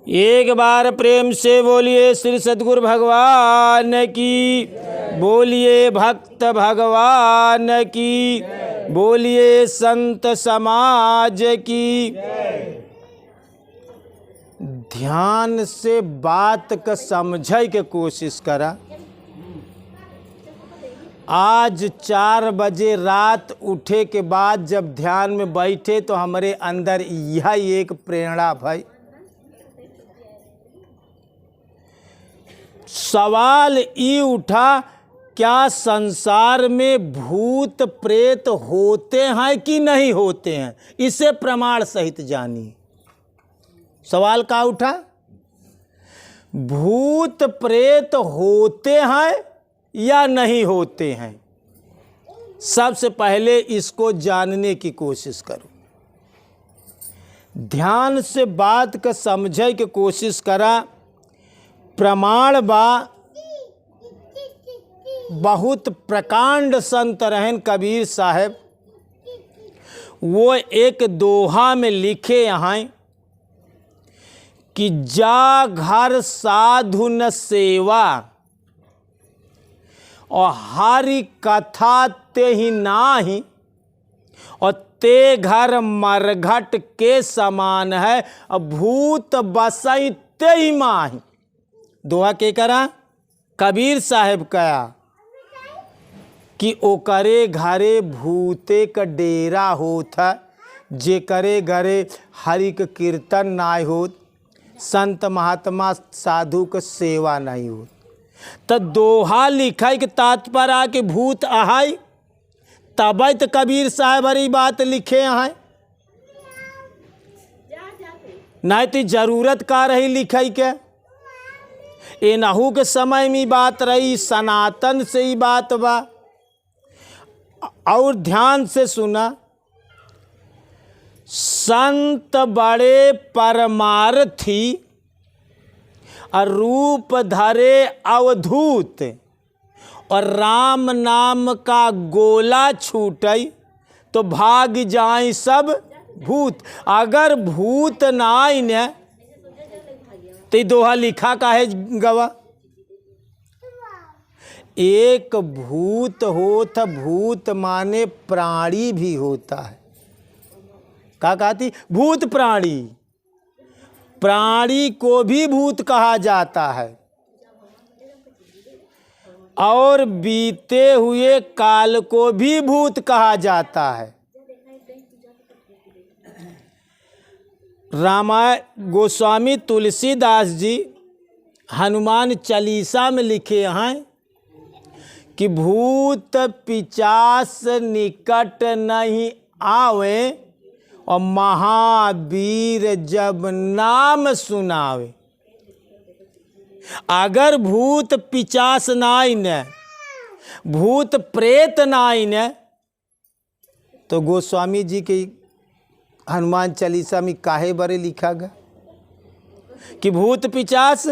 एक बार प्रेम से बोलिए श्री सद्गुरु भगवान की, बोलिए भक्त भगवान की, बोलिए संत समाज की। ध्यान से बात का समझे के कोशिश करा। आज 4 बजे रात उठे के बाद जब ध्यान में बैठे तो हमारे अंदर यह एक प्रेरणा भाई, सवाल ये उठा, क्या संसार में भूत प्रेत होते हैं कि नहीं होते हैं? इसे प्रमाण सहित जानिए। सवाल क्या उठा? भूत प्रेत होते हैं या नहीं होते हैं? सबसे पहले इसको जानने की कोशिश करो। ध्यान से बात का समझे की कोशिश करा। प्रमाण बा, बहुत प्रकांड संत रहन कबीर साहब, वो एक दोहा में लिखे यहाँ कि जा घर साधु न सेवा और हरि कथा ते ही नाही, और ते घर मरघट के समान है, भूत बसई ते ही माही। दोहा के करा? कबीर साहब कया कि ओकरे घरे भूते का डेरा होता, जे करे घरे हरि के कीर्तन नाय होत, संत महात्मा साधु का सेवा नहीं होत। तो दोहा लिखा के तात्पर्य आ के भूत आहाई, तब तो कबीर साहब हरी बात लिखे आहाई, नहीं तो जरूरत का रही लिखाई के। ए नहू के समय में बात रही, सनातन से ही बात बा। और ध्यान से सुना, संत बड़े परमार्थी और रूप धरे अवधूत, और राम नाम का गोला छूटे तो भाग जाए सब भूत। अगर भूत ना आई न तो दोहा लिखा का है गवा। एक भूत होता, भूत माने प्राणी भी होता है। क्या कहती? भूत प्राणी। प्राणी को भी भूत कहा जाता है, और बीते हुए काल को भी भूत कहा जाता है। रामायण गोस्वामी तुलसीदास जी हनुमान चालीसा में लिखे हैं कि भूत पिचास निकट नहीं आवे, और महावीर जब नाम सुनावे। अगर भूत पिचास नाई न, भूत प्रेत नाई न, तो गोस्वामी जी के हनुमान चालीसा में काहे बरे लिखा गया कि भूत पिचास?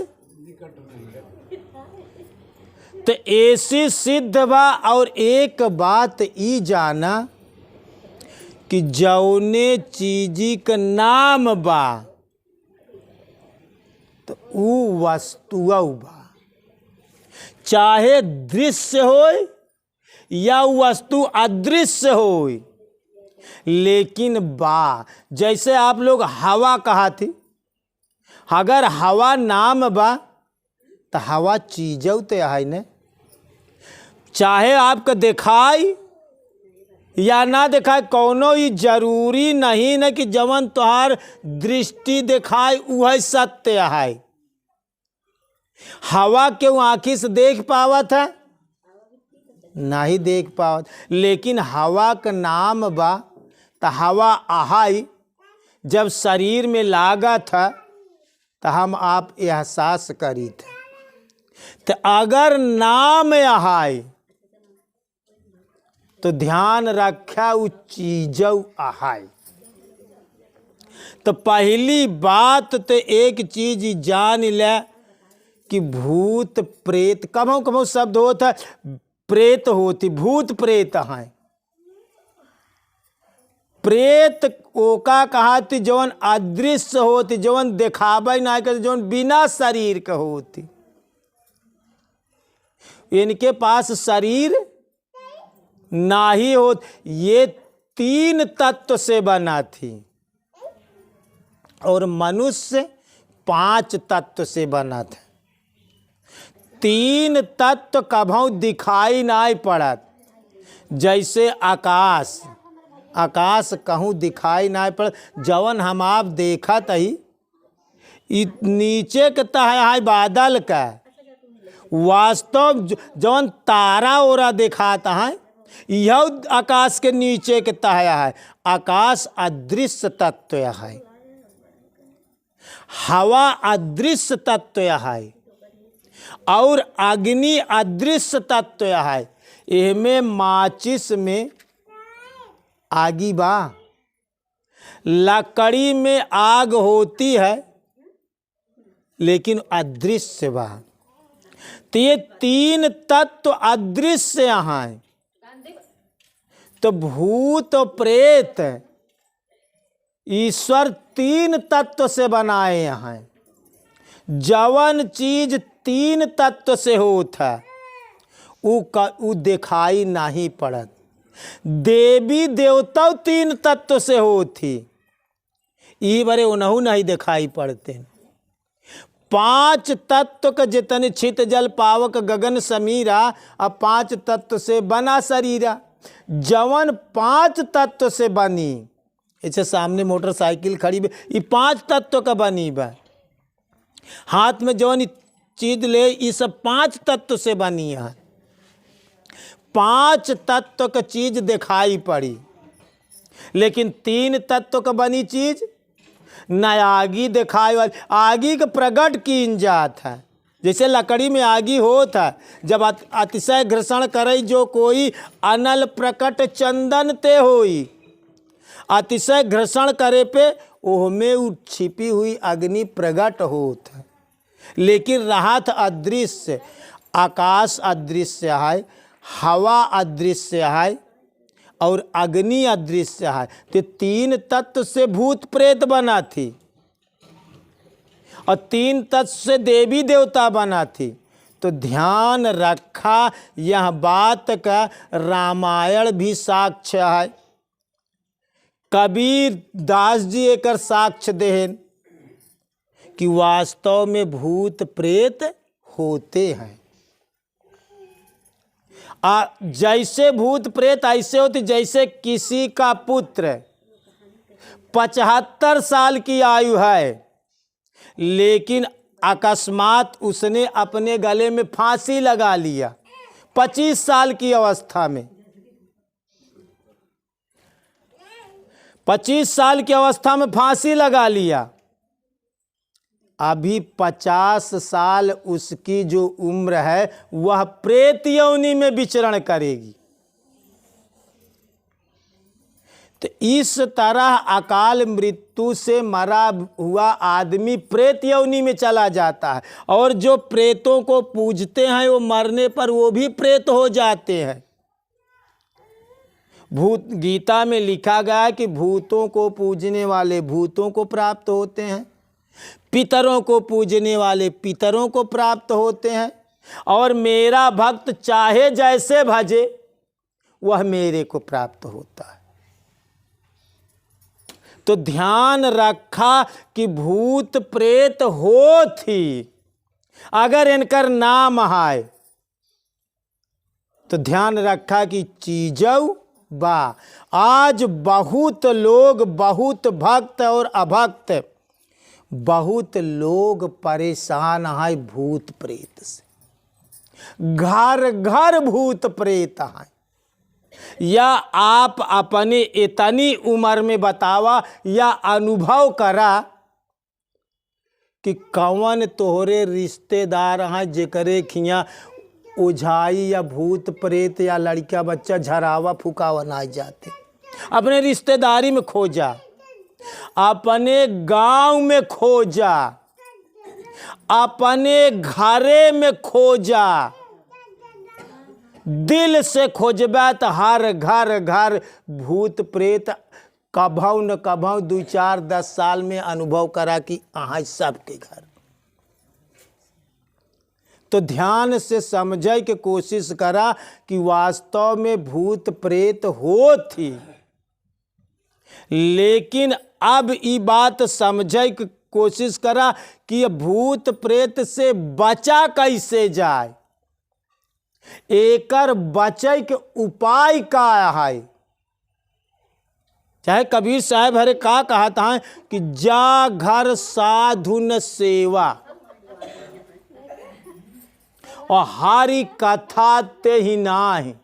तो ऐसी सिद्ध बा। और एक बात ई जाना कि जौने चीजी का नाम बा तो ऊ वस्तुआ बा, चाहे दृश्य हो या वस्तु अदृश्य हो, लेकिन बा। जैसे आप लोग हवा कहा थी, अगर हवा नाम बा तो हवा चीजौ ते है न, चाहे आपका दिखाई या ना दिखाए, कोनो ही जरूरी नहीं न कि जवन तुहार दृष्टि दिखाए वह सत्य है। हवा क्यों आँखी से देख पावत है? नहीं देख पावत, लेकिन हवा का नाम बा। तो हवा आहाई जब शरीर में लागा था तो हम आप एहसास करी थे। तो अगर नाम आहाई तो ध्यान रखा उ चीजौ आहाई। तो पहली बात तो एक चीज जान ले कि भूत प्रेत कमो कमो शब्द होता, प्रेत होती, भूत प्रेत हैं। प्रेत ओका कहती जवन अदृश्य होती, जवन देखावे ना कर, जवन बिना शरीर के होती। इनके पास शरीर ना ही हो। ये 3 तत्व से बना थी और मनुष्य 5 तत्व से बना था। 3 तत्व कभू दिखाई नहीं पड़त। जैसे आकाश, आकाश कहूँ दिखाई नहीं पड़त। जवन हम आप देखत ही नीचे के तह है बादल का, वास्तव जवन तारा ओरा दिखाता है यह आकाश के नीचे के तह है। आकाश अदृश्य तत्व है, हवा अदृश्य तत्व है और अग्नि अदृश्य तत्व है। इनमें माचिस में आगी बा, लकड़ी में आग होती है लेकिन अदृश्य बा। तो ये 3 तत्व अदृश्य हैं। तो भूत और प्रेत ईश्वर 3 तत्व से बनाए हैं। जवन चीज 3 तत्व से होता वो दिखाई नहीं पड़त। देवी देवता 3 तत्व से होती, ये बड़े उन्हों नहीं दिखाई पड़ते। 5 तत्व का जितने छित जल पावक गगन समीरा, अब 5 तत्व से बना शरीरा। जवन 5 तत्व से बनी, ऐसे सामने मोटरसाइकिल खड़ी बे, ये 5 तत्व का बनी बा। हाथ में जवन चीज ले, ये सब 5 तत्व से बनी है। 5 तत्व का चीज दिखाई पड़ी, लेकिन 3 तत्व का बनी चीज न आगी दिखाई वाली। आगी का प्रकट की जात है। जैसे लकड़ी में आगी होता है, जब अतिशय घर्षण करे जो कोई अनल प्रकट चंदन ते होई। अतिशय घर्षण करे पे ओहमे उ छिपी हुई अग्नि प्रकट होत है, लेकिन राहत अदृश्य। आकाश अदृश्य है, हवा अदृश्य है और अग्नि अदृश्य है। तो 3 तत्व से भूत प्रेत बना थी और 3 तत्व से देवी देवता बना थी। तो ध्यान रखा, यह बात का रामायण भी साक्ष्य है। कबीर दास जी एक साक्ष्य देहन कि वास्तव में भूत प्रेत होते हैं। जैसे भूत प्रेत ऐसे होते, जैसे किसी का पुत्र 75 साल की आयु है, लेकिन अकस्मात उसने अपने गले में फांसी लगा लिया 25 साल की अवस्था में। 25 साल की अवस्था में फांसी लगा लिया। अभी 50 साल उसकी जो उम्र है वह प्रेत योनि में विचरण करेगी। तो इस तरह अकाल मृत्यु से मरा हुआ आदमी प्रेत योनि में चला जाता है। और जो प्रेतों को पूजते हैं वो मरने पर वो भी प्रेत हो जाते हैं। भूत गीता में लिखा गया है कि भूतों को पूजने वाले भूतों को प्राप्त होते हैं, पितरों को पूजने वाले पितरों को प्राप्त होते हैं, और मेरा भक्त चाहे जैसे भजे वह मेरे को प्राप्त होता है। तो ध्यान रखा कि भूत प्रेत हो थी, अगर इनकर नाम है तो ध्यान रखा कि चीजऊ बा। आज बहुत लोग, बहुत भक्त और अभक्त, बहुत लोग परेशान है भूत प्रेत से। घर घर भूत प्रेत है। या आप अपने इतनी उम्र में बतावा या अनुभव करा कि कौन तोहरे रिश्तेदार हैं जेकरे खिया ओझाई या भूत प्रेत या लड़का बच्चा झरावा फुकावा ना जाते। अपने रिश्तेदारी में खोजा, अपने गांव में खोजा, अपने घरे में खोजा, दिल से खोजबा तो हर घर घर भूत प्रेत कभौ न कभौ 2-4-10 साल में अनुभव करा कि अहाँ सबके घर। तो ध्यान से समझे के कोशिश करा कि वास्तव में भूत प्रेत हो थी, लेकिन अब ये बात समझे की कोशिश करा कि ये भूत प्रेत से बचा कैसे जाए, एकर बचे के उपाय का है। चाहे कबीर साहब हरे का कहता है कि जा घर साधु न सेवा और हारी कथा ते ही नाही,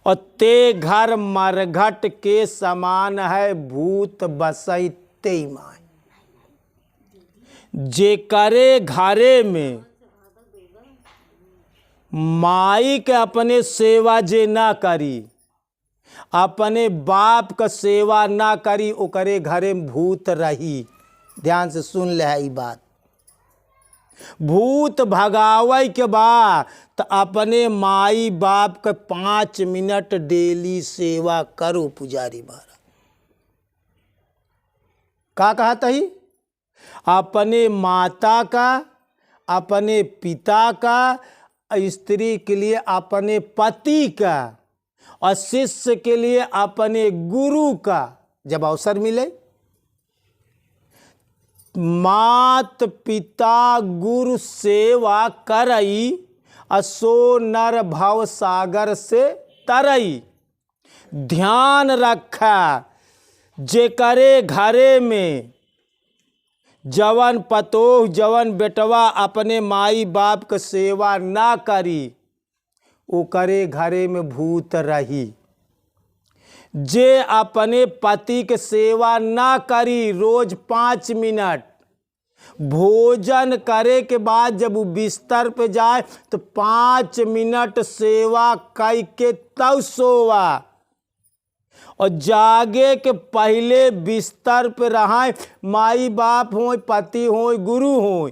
और ते घर मरघट के समान है भूत बसई ते माय। जे करे घरे में माई के अपने सेवा जे ना करी, अपने बाप का सेवा ना करी, ओकरे घरे में भूत रही। ध्यान से सुन ले है बात। भूत भगावे के बाद तो अपने माई बाप के 5 मिनट डेली सेवा करो पुजारी महाराज। का कहता ही? अपने माता का, अपने पिता का, स्त्री के लिए अपने पति का, और शिष्य के लिए अपने गुरु का जब अवसर मिले, मात पिता गुरु सेवा करई, असो नर भव सागर से तरई। ध्यान रखा, जे करे घरे में जवन पतोह जवन बेटवा अपने माई बाप के सेवा ना करी, ओ करे घरे में भूत रही। जे अपने पति के सेवा ना करी, रोज 5 मिनट भोजन करे के बाद जब वो बिस्तर पे जाए तो 5 मिनट सेवा कई के तब सोवा, और जागे के पहले बिस्तर पे रहे, माई बाप हो, पति हो, गुरु हो,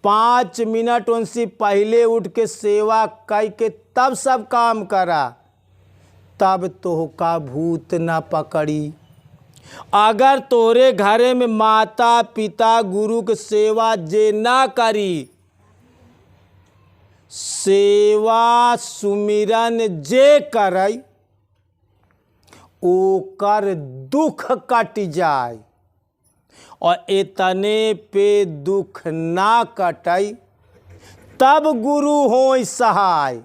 5 मिनट उनसे पहले उठ के सेवा कई के तब सब काम करा, तब तो का भूत ना पकड़ी। अगर तोरे घरे में माता पिता गुरु के सेवा जे ना करी, सेवा सुमिरन जे करई, ओकर दुख कट जाए, और इतने पे दुख ना कटई तब गुरु होई सहाय।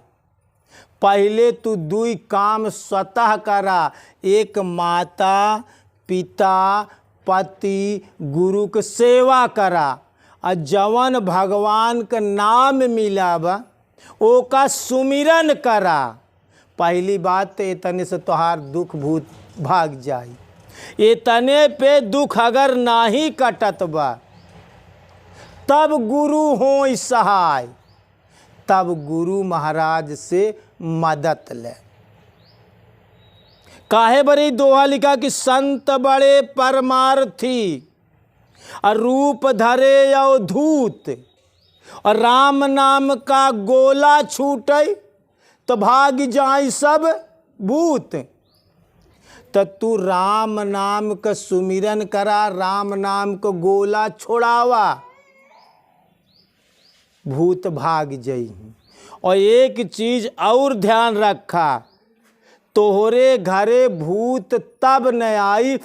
पहले तू 2 काम स्वतः करा, एक माता पिता पति गुरु के सेवा करा, और जवन भगवान का नाम मिलावा ओका सुमिरन करा। पहली बात तो इतने से तोहार दुख भूत भाग जाई। इतने पे दुख अगर नाही कटत बा, तब गुरु होई सहाय, तब गुरु महाराज से मदद ले। काहे बड़ी दोहा लिखा कि संत बड़े परमार्थी, और रूप धरे अवधूत, और राम नाम का गोला छूटे तो भाग जाए सब भूत। तो तू राम नाम का सुमिरन करा, राम नाम को गोला छोड़ावा, भूत भाग जाई। और एक चीज और ध्यान रखा, तोहरे घरे भूत तब न आई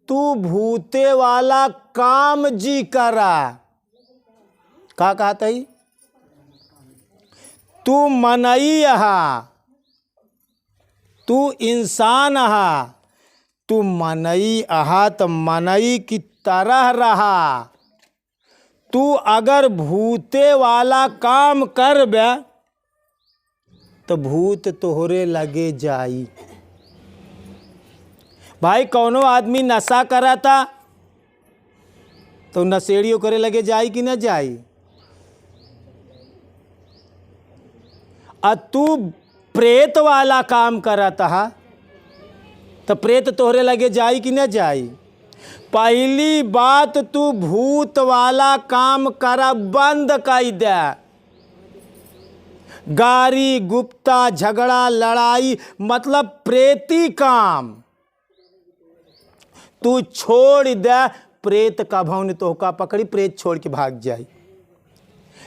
तू भूते वाला काम जी करा। का कहता ही? तू मनई हा, तू इंसान हा, तू मनई आहा तो मनई की तरह रहा। तू अगर भूते वाला काम कर बे तो भूत तोहरे लगे जाई। भाई कौनो आदमी नशा करा था तो नशेड़ियों करे लगे जाई कि न जाई? तू प्रेत वाला काम करा था तो प्रेत तोहरे लगे जाई कि न जाई? पहली बात तू भूत वाला काम करा बंद कर दे। गारी गुप्ता झगड़ा लड़ाई मतलब प्रेती काम तू छोड़ दे, प्रेत का भवन तोहका पकड़ी, प्रेत छोड़ के भाग जाई।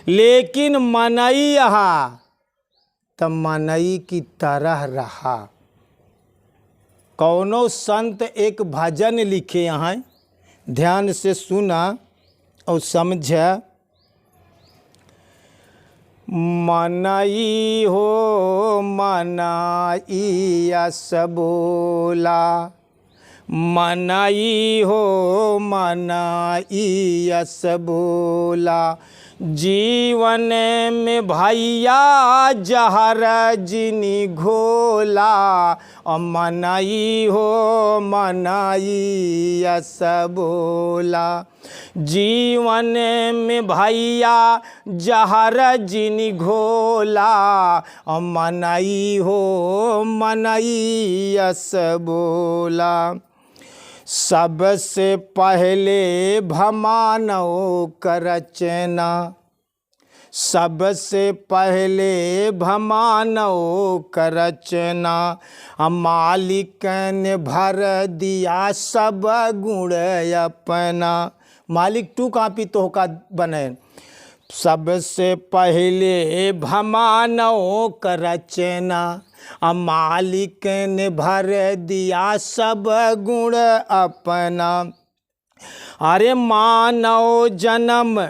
लेकिन मनई यहाँ तब मनई की तरह रहा। कौनो संत एक भजन लिखे यहाँ, ध्यान से सुना और समझा। मनई हो मनई यस बोला, मनई हो मनई यस बोला, जीवन में भैया जहर जिनी घोला, और मनई हो मनई यस बोला, जीवन में भैया जहर जिनी घोला, और मनई हो मनई यस बोला। सबसे पहले भमानव का रचना, सबसे पहले भमानव का रचना, मालिक ने भर दिया सब गुण अपना। मालिक तू कापी तोहका बने। सबसे पहले भमानव का रचना, मालिक ने भर दिया सब गुण अपना। अरे मानव जन्म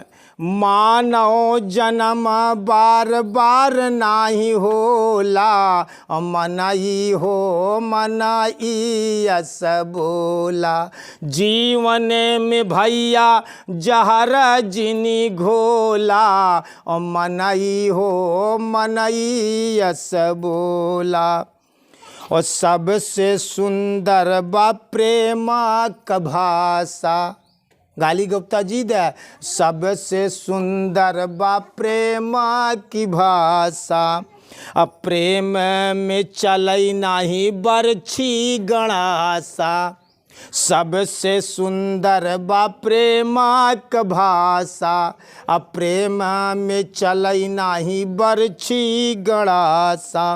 बार बार नाही होला, मनई हो मनई यस बोला, जीवन में भैया जहर जिनी घोला, मनई हो मनई यस बोला। और सबसे सुंदर बा प्रेम का भाषा, गाली गुप्ता जी दे, सबसे सुंदर बा प्रेम की भाषा, अब प्रेम में चलई नाही बरछी गणासा। सबसे सुंदर बा प्रेम का भाषा, अब प्रेम में चलई नाही बरछी गणासा।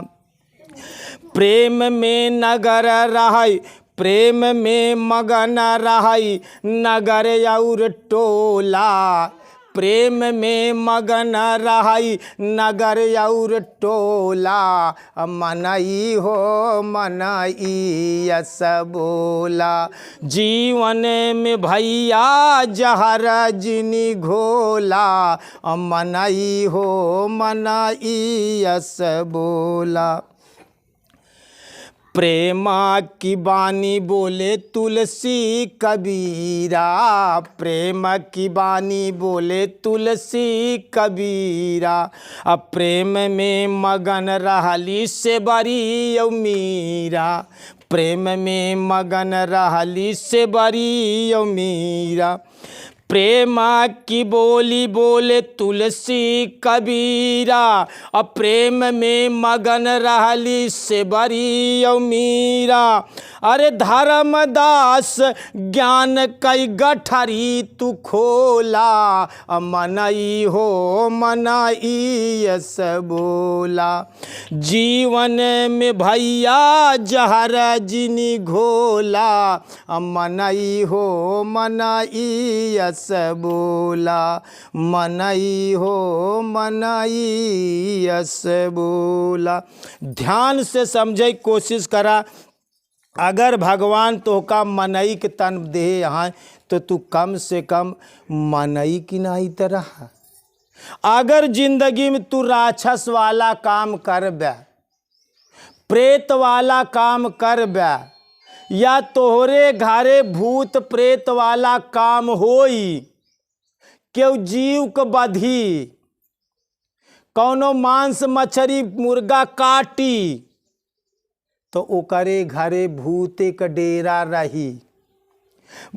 प्रेम में नगर रहई, प्रेम में मगन रहई नगर और टोला, प्रेम में मगन रहई नगर और टोला, मनई हो मनई यस बोला, जीवन में भैया जहर जिनी घोला, मनई हो मनई यस बोला। प्रेमा की बानी बोले तुलसी कबीरा, प्रेम की बानी बोले तुलसी कबीरा, अब प्रेम में मगन रहली से बरी यौ मीरा, प्रेम में मगन रहली से बरी यौ मीरा। प्रेम की बोली बोले तुलसी कबीरा, और प्रेम में मगन रहली से बरी मीरा। अरे धर्मदास ज्ञान कई गठरी तू खोला, मनई हो मनई यस बोला, जीवन में भैया जहर जिनी घोला, मनई हो मनई यस बोला, मनई हो मनई यस बोला। ध्यान से समझे कोशिश करा। अगर भगवान तोहका मनई के तन दे यहाँ तो तू कम से कम मनई की नहीं तरह। अगर जिंदगी में तू राक्षस वाला काम कर बे, प्रेत वाला काम कर बे, या तोहरे घरे भूत प्रेत वाला काम होई, क्यों जीव को बधी, कौनो मांस मछली मुर्गा काटी, तो ओकरे घरे भूते का डेरा रही।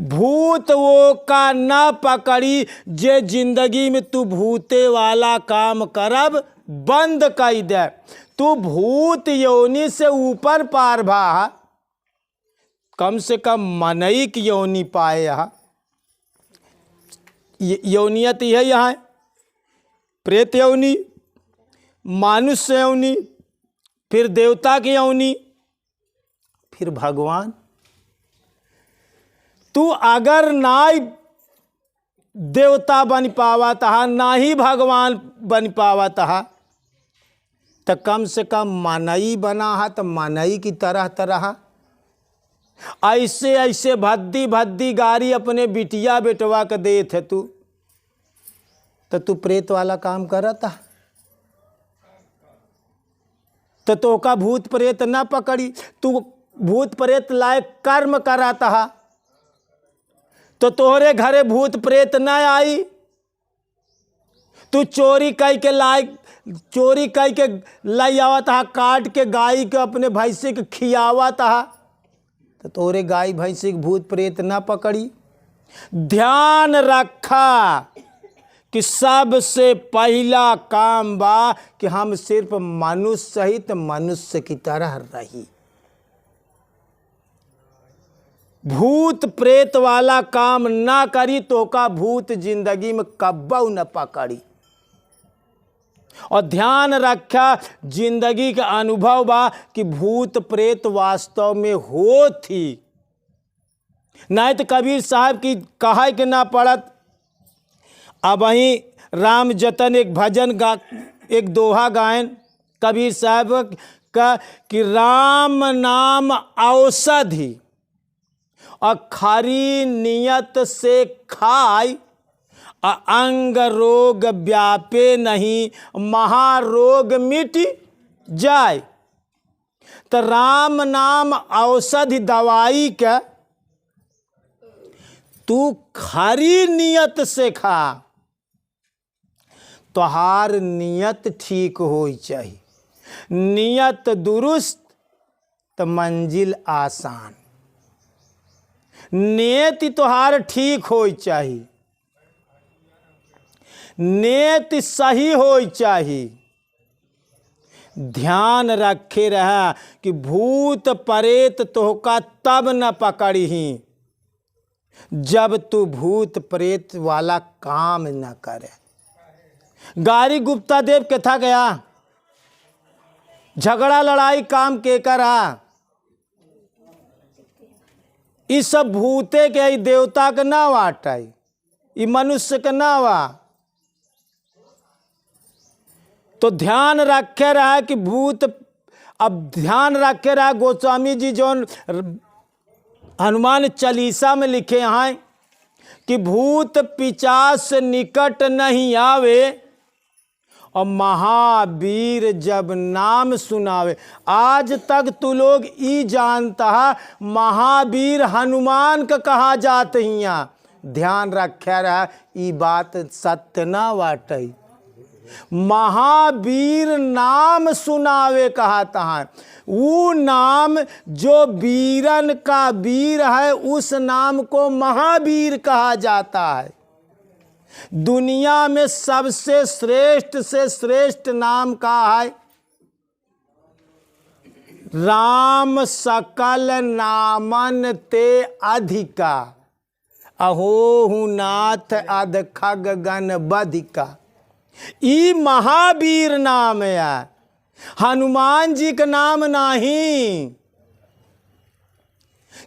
भूत वो का न पकड़ी जे जिंदगी में तू भूते वाला काम करब बंद कर दे। तू भूत योनि से ऊपर पार भा, कम से कम मनई की योनि पाए। यहाँ योनियत यह यहाँ है, प्रेत योनि, मानुष्य योनि, फिर देवता की योनि, फिर भगवान। तू अगर ना देवता बन पावत हा, ना ही भगवान बन पावत हा, तो कम से कम मनई बना हा, तो मनई की तरह तरह ऐसे ऐसे भद्दी भद्दी गारी अपने बिटिया बेटवा के दे थे तू प्रेत वाला काम करता, तो का भूत प्रेत ना पकड़ी, तू भूत प्रेत लायक कर्म कराता हा, तो तोहरे घरे भूत प्रेत ना आई। तू चोरी कई के लाई आवत हा, काट के गाय के अपने भैंसी के खियावत हा, तो तोरे गाय भैंसी के भूत प्रेत ना पकड़ी। ध्यान रखा कि सबसे पहला काम बा कि हम सिर्फ मनुष्य सहित मनुष्य की तरह रही। भूत प्रेत वाला काम ना करी तो का भूत जिंदगी में कब्बऊ न पकड़ी। और ध्यान रखा जिंदगी का अनुभव बा कि भूत प्रेत वास्तव में हो थी, नहीं तो कबीर साहब की कहा के ना पड़त। अब वहीं राम जतन एक भजन एक दोहा गायन कबीर साहब का कि राम नाम औषधि और खरी नियत से खाय, अंग रोग व्यापे नहीं महारोग मिट जाए। तो राम नाम औषधि दवाई का तू खरी नियत से खा, तोहार नियत ठीक हो चाहिए। नियत दुरुस्त तो मंजिल आसान। नियति तोहार ठीक हो चाहिए, नियति सही हो चाहिए। ध्यान रखे रहा कि भूत प्रेत तोहका तब न पकड़ी जब तू भूत प्रेत वाला काम न करे। गारी गुप्ता देव कथा गया, झगड़ा लड़ाई काम के करा, इस सब भूते के देवता का ना वाटाई, ये मनुष्य का ना वा। तो ध्यान रखे रहा कि भूत, अब ध्यान रखे रहा गोस्वामी जी जो हनुमान चालीसा में लिखे हैं कि भूत पिचास निकट नहीं आवे और महावीर जब नाम सुनावे। आज तक तू लोग ई जानता है महावीर हनुमान का कहा जात हिया। ध्यान रखे रहा ई बात सत्य ना वाटई। महावीर नाम सुनावे कहता है, वो नाम जो वीरन का वीर है उस नाम को महावीर कहा जाता है। दुनिया में सबसे श्रेष्ठ से श्रेष्ठ नाम का है राम सकल नामन ते अधिका, अहो नाथ अध खग गण बधिका। ई महावीर नाम है, हनुमान जी का नाम नहीं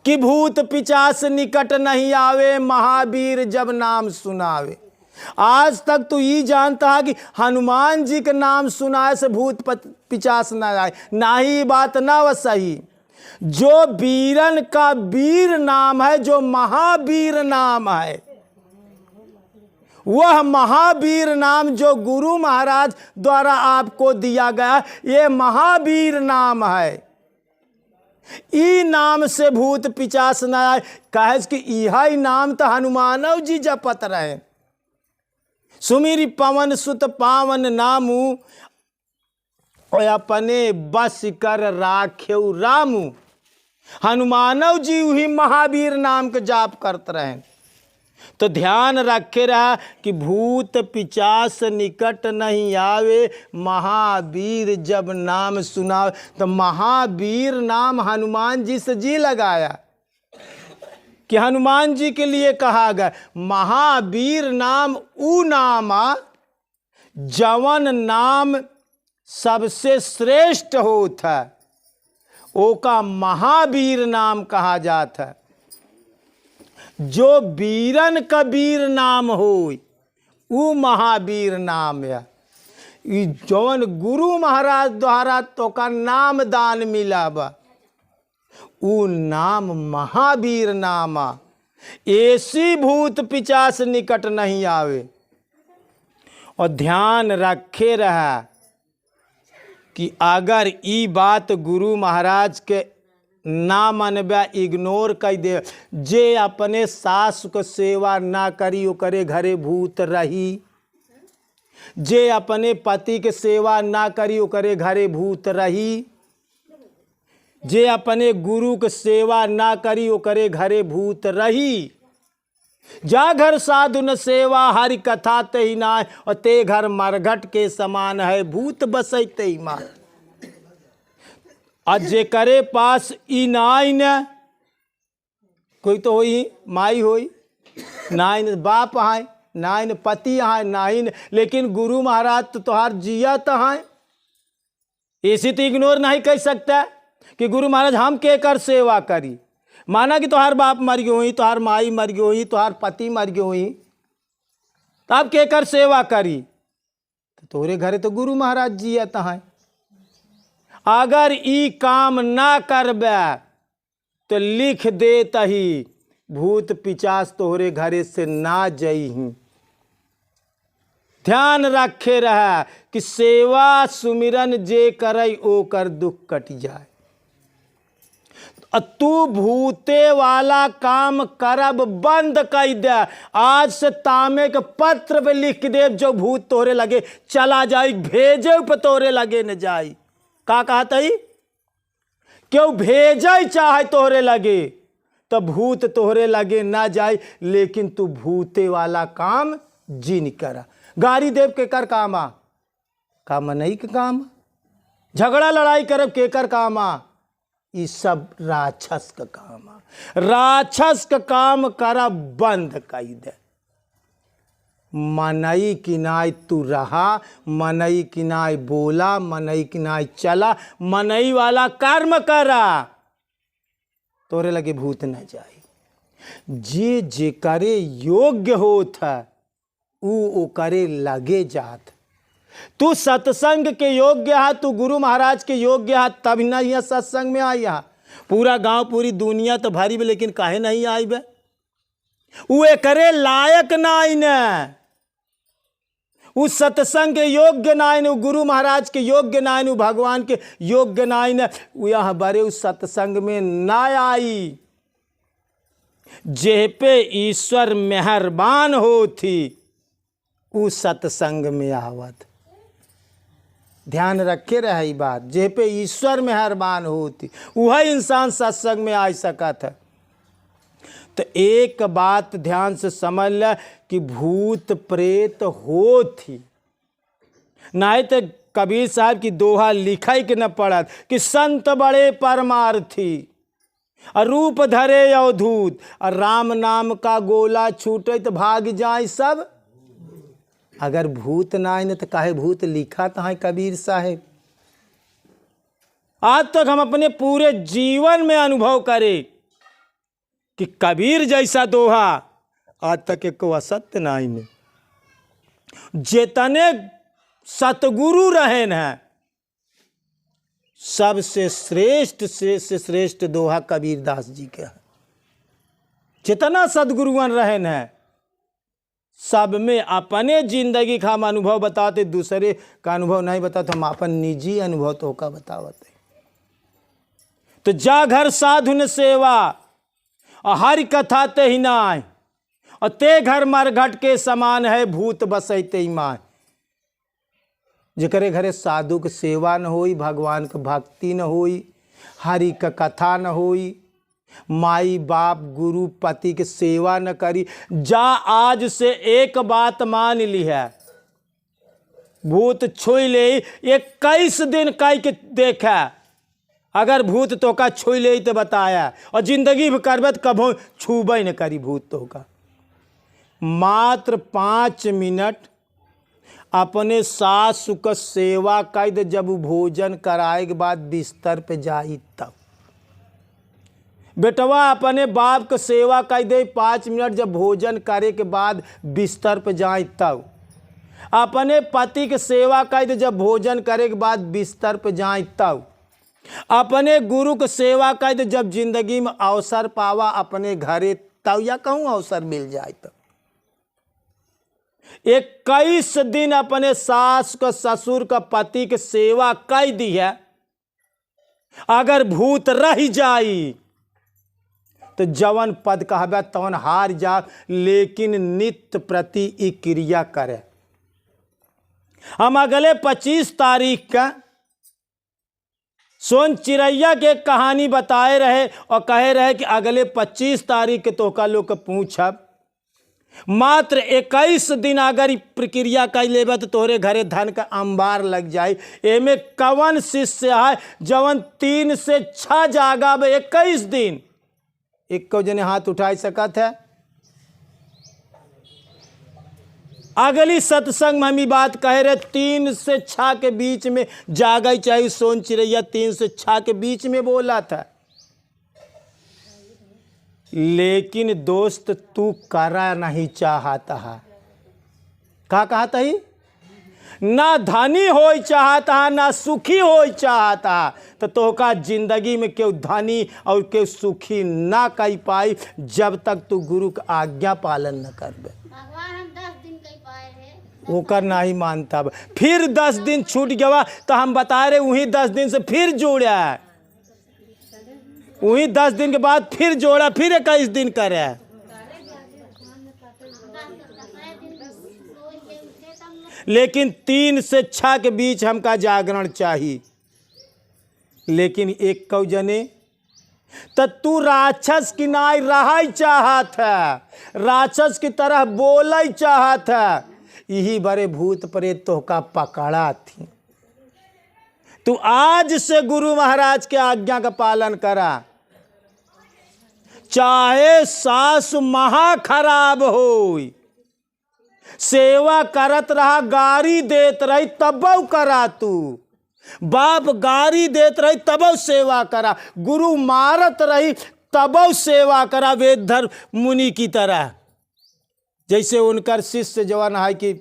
कि भूत पिचास निकट नहीं आवे महावीर जब नाम सुनावे। आज तक तो ये जानता है कि हनुमान जी का नाम सुनाए से भूत पिचास ना आए, ना ही बात ना वह सही। जो वीरन का वीर नाम है, जो महावीर नाम है, वह महावीर नाम जो गुरु महाराज द्वारा आपको दिया गया, ये महावीर नाम है। ई नाम से भूत पिचास न आए। कहे कि यही नाम तो हनुमानव जी जपत रहे। सुमिरी पवन सुत पावन नामू अपने बस कर राख्यऊ रामू। हनुमानव जी वही महावीर नाम का जाप करते रहे। तो ध्यान रखे रहा कि भूत पिचास निकट नहीं आवे महावीर जब नाम सुनावे। तो महावीर नाम हनुमान जी से जी लगाया कि हनुमान जी के लिए कहा गया महावीर नाम ऊ नामा जवन नाम सबसे श्रेष्ठ होता है, ओका महावीर नाम कहा जाता है। जो वीरन कबीर नाम होई ऊ महावीर नाम है। ई जौन गुरु महाराज द्वारा तो का नाम दान मिला बा ऊ नाम महावीर नामा। ऐसी भूत पिचास निकट नहीं आवे। और ध्यान रखे रहा कि अगर ई बात गुरु महाराज के ना मनबे इग्नोर कर दे, जे अपने सास को सेवा ना करी ओकरे घरे भूत रही, जे अपने पति के सेवा ना करी ओकरे घरे भूत रही, जे अपने गुरु के सेवा ना करी ओकरे घरे भूत रही। जा घर साधु न सेवा हरि कथा ते ही नाय, और ते घर मरघट के समान है भूत बसैते ही माँ। और जे करे पास ई नाई न, कोई तो होई माई होई, नाइन बाप है, नाइन पति है, नाइन लेकिन गुरु महाराज तो तुहार जिया तो है। ऐसी तो इग्नोर नहीं कर सकता कि गुरु महाराज हम के कर सेवा करी। माना कि तुहार बाप मर गई हुई, तुहार माई मर गई हुई, तुहार पति मर गई हुई, तो आप के कर सेवा करी। तो तोरे घरे तो गुरु महाराज जिया तो है। अगर ई काम ना करबे तो लिख दे तही भूत पिचास तोहरे घरे से ना जईही। ध्यान रखे रहा कि सेवा सुमिरन जे करई ओकर दुख कट जाए। तू भूते वाला काम करब बंद कर दे। आज से तामे के पत्र पे लिख दे, जो भूत तोहरे लगे चला जाई, भेजे पे तोहरे लगे न जाई। का कहता ही क्यों भेजे चाहे तोहरे लगे तो भूत तोहरे लगे ना जाए, लेकिन तू भूते वाला काम जिन करा। गारी देव के कर कामा काम नहीं के काम, झगड़ा लड़ाई करब के कर कामा, ये सब राक्षस का काम। राक्षस का काम करा बंद कर दे। मनई किनाय तू रहा, मनई किनाय बोला, मनई किनाय चला, मनई वाला कर्म करा, तोरे लगे भूत न जाए। जे जे करे योग्य होत है ऊ करे लगे जात। तू सत्संग के योग्य है, तू गुरु महाराज के योग्य है, तब न यहाँ सत्संग में आई। यहाँ पूरा गांव पूरी दुनिया तो भारी बे, लेकिन काहे नहीं आई बे? वे करे लायक नाई न, उस सत्संग के योग्य नाई न, गुरु महाराज के योग्य नाई न, भगवान के योग्य नाई न, यहाँ बड़े उस सत्संग में ना आई। जे पे ईश्वर मेहरबान हो थी उस सत्संग में आवत। ध्यान रखे रहे बात, जे पे ईश्वर मेहरबान होती वह इंसान सत्संग में आ सकत है। तो एक बात ध्यान से समझ ल कि भूत प्रेत हो थी, नहीं तो कबीर साहब की दोहा लिखाई के न पड़त कि संत बड़े परमार्थी और रूप धरे अवधूत, और राम नाम का गोला छूटे तो भाग जाए सब। अगर भूत ना आए न तो काहे भूत लिखा तो है कबीर साहेब। आज तक हम अपने पूरे जीवन में अनुभव करें कि कबीर जैसा दोहा आज तक एक असत्य नहीं में। जितने सतगुरु रहे हैं सबसे श्रेष्ठ से श्रेष्ठ दोहा कबीर दास जी के है। जितना सदगुरुवन रहे हैं सब में अपने जिंदगी का हम अनुभव बताते, दूसरे का अनुभव नहीं बताते, हम अपन निजी अनुभव तो का बतावते। तो जा घर साधु न सेवा और हरि कथा ते ही नाय, और ते घर मरघट के समान है भूत बसैते ही माय। जेकरे घरे साधु के सेवा न होई, भगवान के भक्ति न होई, हरि का कथा न होई, माई बाप गुरु पति के सेवा न करी, जा आज से एक बात मान ली है, भूत छुई ले 21 दिन कह के देखा। अगर भूत तो का छुई ले तो बताया, और जिंदगी भी करबे तो कभो छूबे न करी भूत तो का। मात्र 5 मिनट अपने सास का सेवा कर दे, जब भोजन कराए के बाद बिस्तर पे जाई तब बेटवा अपने बाप के सेवा कर दे 5 मिनट, जब भोजन करे के बाद बिस्तर पे जाए तब। अपने पति के सेवा कर दे जब भोजन करे के बाद बिस्तर पे जाए तब। अपने गुरु के सेवा कर दे जब जिंदगी में अवसर पावा अपने घरे तब, या कहूँ अवसर मिल जाए तब। 21 दिन अपने सास का, ससुर का, पति के सेवा कर दी है, अगर भूत रह जाई तो जवन पद कहबे तवन हार जा, लेकिन नित्य प्रति ई क्रिया करे। हम अगले 25 तारीख का सोन चिड़ैया के कहानी बताए रहे और कहे रहे कि अगले 25 तारीख के तोहका लोग के पूछब। मात्र 21 दिन अगर प्रक्रिया कर लेबे तो तोहरे घरे धन का अंबार लग जाए। एमे कवन शिष्य है जवन 3 से 6 जागा 21 दिन? एक को जने हाथ उठाई सकत है? अगली सत्संग में हम बात कह रहे 3 से 6 के बीच में जागा चाहिए। सोन चिड़ैया 3 से 6 के बीच में बोला था। लेकिन दोस्त तू करा नहीं चाहता है। का कहता ही? ना धनी हो चाहता, ना सुखी हो चाहता। तो तोहका जिंदगी में क्यों धनी और क्यों सुखी ना कर पाई जब तक तू गुरु का आज्ञा पालन न करबे। भगवान हम 10 दिन कही पाए हैं, ओकर नहीं मानता। फिर 10 दिन छूट गया तो हम बता रहे वही 10 दिन से फिर जोड़ा, वही 10 दिन के बाद फिर जोड़ा, फिर 21 दिन करे। लेकिन 3 से 6 के बीच हमका जागरण चाहिए। लेकिन एक कौ जने तो तू राक्षस की नाई रहा चाहत है, राक्षस की तरह बोल चाहत है। यही बड़े भूत प्रेत तोहका पकड़ा थी। तू आज से गुरु महाराज के आज्ञा का पालन करा। चाहे सास महा खराब हो, सेवा करत रहा, गारी देत रही तब करा। तू बाप गारी देत रही तब सेवा करा, गुरु मारत रही तब सेवा करा। वेदधर मुनि की तरह, जैसे उनकर शिष्य जवान है कि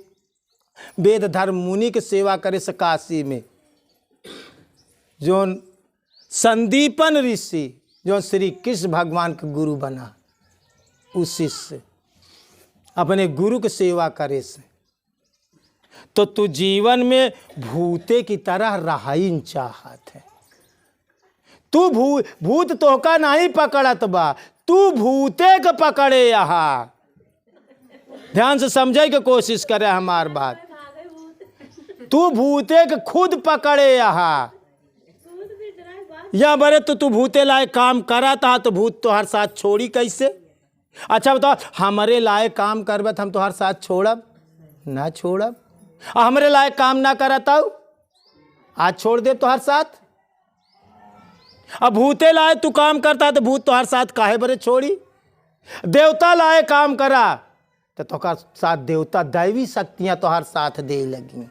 वेदधर मुनि के सेवा करे से काशी में जो संदीपन ऋषि जो श्री कृष्ण भगवान के गुरु बना, उस शिष्य अपने गुरु की सेवा करे से। तो तू जीवन में भूते की तरह रहाइन चाहत है। तू भूत तोहका नहीं पकड़त बा, तू भूते के पकड़े। यहाँ ध्यान से समझे के कोशिश करे हमार बात। तू भूते के खुद पकड़े। यहाँ या बरे तो तू भूते लाए काम करा था तो भूत तोहर साथ छोड़ी कैसे? अच्छा बताओ, हमारे लाए काम करबे तो हम तोहर साथ छोड़ब ना? छोड़ब। हमरे लाए काम ना करत हो आज छोड़ दे तोहर साथ। अब भूते लाए तू काम करता तो भूत तोहर साथ काहे बरे छोड़ी? देवता लाए काम करा तो तोहर साथ देवता दैवी शक्तियां तोहर साथ दे लगी।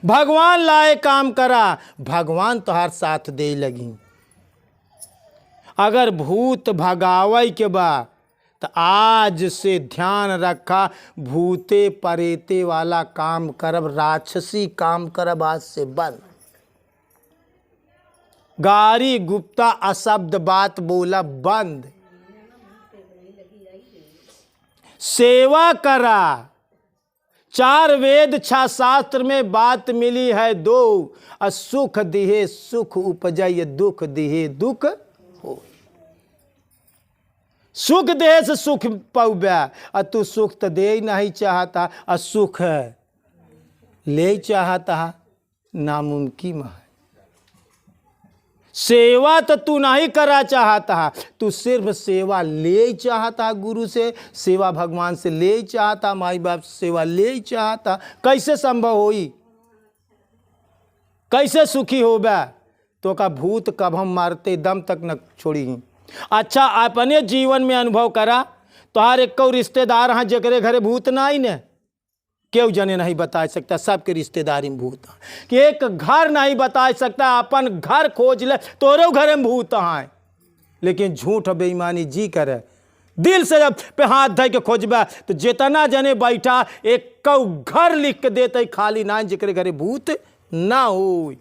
भगवान लाए काम करा, भगवान तोहर साथ दे लगी। अगर भूत भगावे के बा तो आज से ध्यान रखा, भूते परेते वाला काम करब, राक्षसी काम करब आज से बंद। गारी गुप्ता अशब्द बात बोला बंद। सेवा करा। 4 वेद 6 शास्त्र में बात मिली है 2, सुख दिहे सुख उपजय, दुख दिहे दुख हो। सुख देह से सुख पाऊबे, तू सुख तो दे ही नहीं चाहता, सुख ले चाहता, नामुमकिन है। सेवा तो तू नहीं करा चाहता, तू सिर्फ सेवा ले चाहता। गुरु से सेवा, भगवान से ले चाहता, माई बाप से सेवा ले चाहता। कैसे संभव होई? कैसे सुखी हो बे? तो का भूत कब हम मारते दम तक न छोड़ी। अच्छा अपने जीवन में अनुभव करा, तोहार एक रिश्तेदार हैं जकरे घरे भूत नहीं ने, क्यों जने नहीं बता सकता। सबके रिश्तेदारी में भूत हैं। कि एक घर नहीं बता सकता, अपन घर खोज ले तोरो घर में भूत हैं। लेकिन झूठ और बेईमानी जी करे। दिल से जब पे हाथ धइ के खोजबा तो जितना जने बैठा एक कौ घर लिख के देते खाली ना जिक्र घरे भूत ना हो।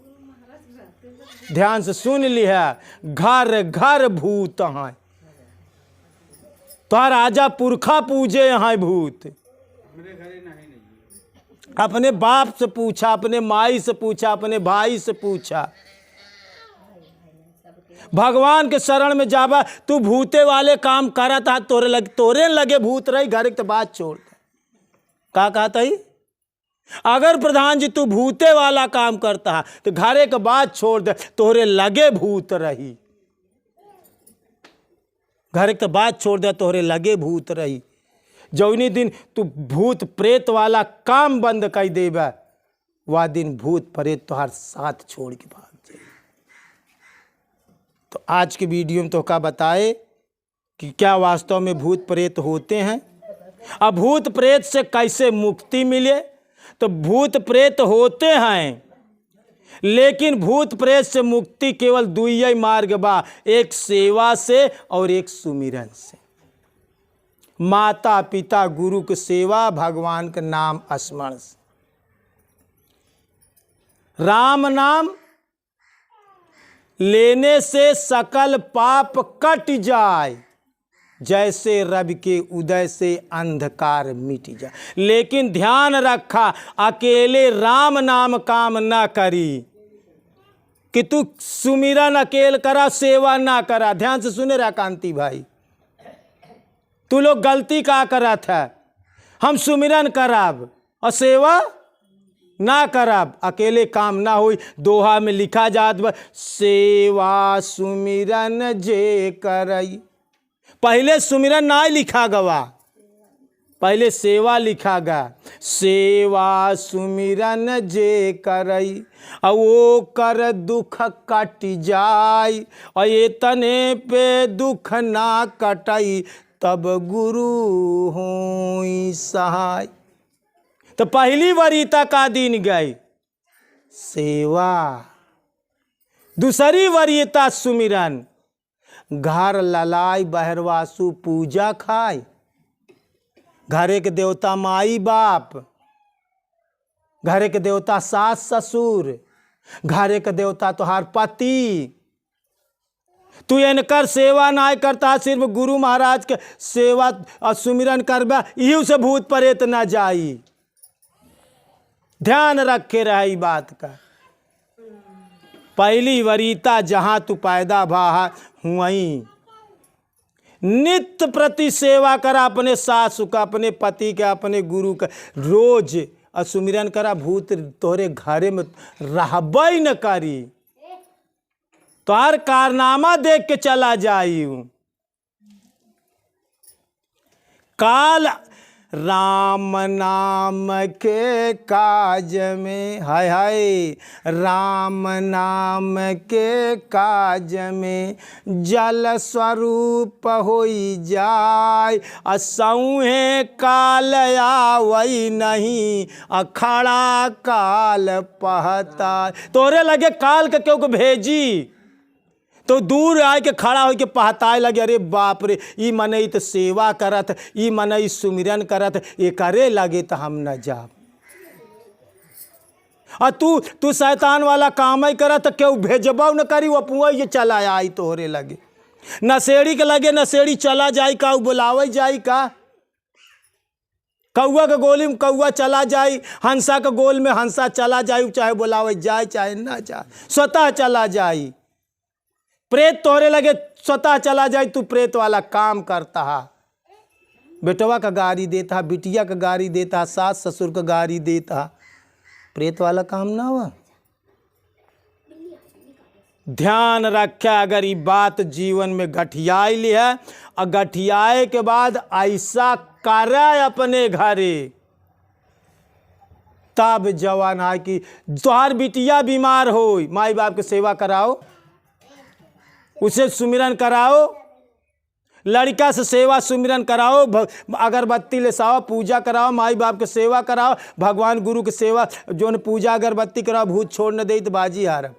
ध्यान से सुन लिया, घर घर भूत हैं। तो राजा पुरखा पूजे हैं भूत। अपने बाप से पूछा, अपने माई से पूछा, अपने भाई से पूछा। भगवान के शरण में जाबा तू भूते वाले काम करा था, तोरे लगे भूत रही घर के बात छोड़ दे। का कहता ही अगर प्रधान जी तू भूते वाला काम करता है तो घरे के बात छोड़ दे, तोरे लगे भूत रही। घर के बात छोड़ दे, तोरे लगे भूत रही। जौनी दिन तू भूत प्रेत वाला काम बंद कर देबा, वह दिन भूत प्रेत तुहार साथ छोड़ के भाग जाए। तो आज के वीडियो में तो क्या बताए कि क्या वास्तव में भूत प्रेत होते हैं। अब भूत प्रेत से कैसे मुक्ति मिले। तो भूत प्रेत होते हैं, लेकिन भूत प्रेत से मुक्ति केवल दो ही मार्ग बा, एक सेवा से और एक सुमिरन से। माता पिता गुरु की सेवा, भगवान का नाम स्मरण से। राम नाम लेने से सकल पाप कट जाए, जैसे रवि के उदय से अंधकार मिट जाए। लेकिन ध्यान रखा, अकेले राम नाम काम ना करी कि तू सुमिरन अकेले करा, सेवा ना करा। ध्यान से सुने रहा कांति भाई, तू लोग गलती का करा था। हम सुमिरन कराब और सेवा ना करब, अकेले काम ना होई। दोहा में लिखा जात बा, सेवा सुमिरन जे करई। पहले सुमिरन ना लिखा गवा, पहले सेवा लिखा गा। सेवा सुमिरन जे करई, और वो कर दुख कट जाय, और ये तने पे दुख ना कटई, तब गुरु होई सहाय। तो पहली वरीता का दिन गई सेवा, दूसरी वरीता सुमिरन। घर ललाई बहरवासु पूजा खाए, घरे के देवता माई बाप, घरे के देवता सास ससुर, घरे के देवता तुहार पति। तू इनकर सेवा ना करता, सिर्फ गुरु महाराज के सेवा और सुमिरन करबा, यही से भूत प्रेत ना जाई। ध्यान रखे रही बात का। पहली वरीता जहां तू पैदा भा हुई, नित्य प्रति सेवा करा, अपने सासु का, अपने पति का, अपने गुरु का, रोज सुमिरन करा। भूत तोरे घरे में रहबई न करी, तोहर कारनामा देख के चला जाई। काल राम नाम के काज में, हाय हाय, राम नाम के काज में जल स्वरूप होई जाय, असौहे काल आवई नहीं, अखड़ा काल पहता। तोरे लगे काल के क्यों को भेजी, तो दूर आए के खड़ा हो के पहताए लगे, अरे बाप रे, ई मनई तो सेवा करत, ई मनई सुमिरन करत, ये करे लगे तो हम न जाब। और तू शैतान वाला काम ही करत, क्यों भेजबो न करी, वो पुआ ये चला आई तोहरे लगे। नशेड़ी के लगे नशेड़ी चला जाई का, बुलावे जाई का। कौआ के गोली में कौआ चला जाई, हंसा के गोल में हंसा चला जाई, चाहे बुलावे जाए चाहे ना जाए, स्वतः चला जाई। प्रेत तोहरे लगे स्वतः चला जाए, तू प्रेत वाला काम करता है। बेटवा का गाड़ी देता, बिटिया का गाड़ी देता, सास ससुर का गाड़ी देता, प्रेत वाला काम ना हुआ। ध्यान रखा, अगर ये बात जीवन में गठियाई ली है, और गठियाए के बाद ऐसा करे अपने घरे, तब जवान है कि तोहार बिटिया बीमार हो, माई बाप की सेवा कराओ, उसे सुमिरन कराओ, लड़का से सेवा सुमिरन कराओ, अगरबत्ती ले साओ, पूजा कराओ, माई बाप की सेवा कराओ, भगवान गुरु की सेवा, जो न पूजा अगरबत्ती कराओ, भूत छोड़ न दे तो बाजी हार।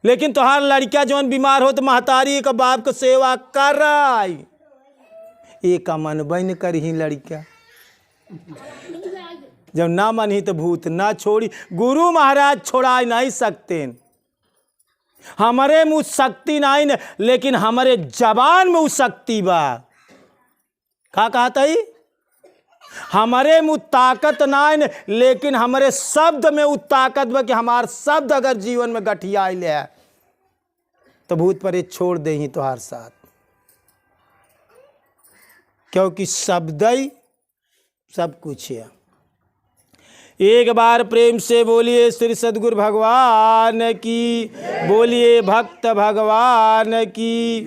लेकिन तोहार लड़का जौन बीमार हो तो महतारी का बाप के सेवा कर रही, एक मन बन करही लड़का। जब ना मनही तो भूत ना छोड़ी। गुरु महाराज छोड़ा नहीं सकते, हमारे में उस शक्ति नहीं न, लेकिन हमारे जबान में उस शक्ति बा। का कहता ही? हमारे में ताकत नहीं न, लेकिन हमारे शब्द में उस ताकत बा कि हमार शब्द अगर जीवन में गठिया ले तो भूत पर छोड़ दे ही तुम्हार साथ, क्योंकि शब्द ही सब कुछ है। एक बार प्रेम से बोलिए श्री सद्गुरु भगवान की, बोलिए भक्त भगवान की।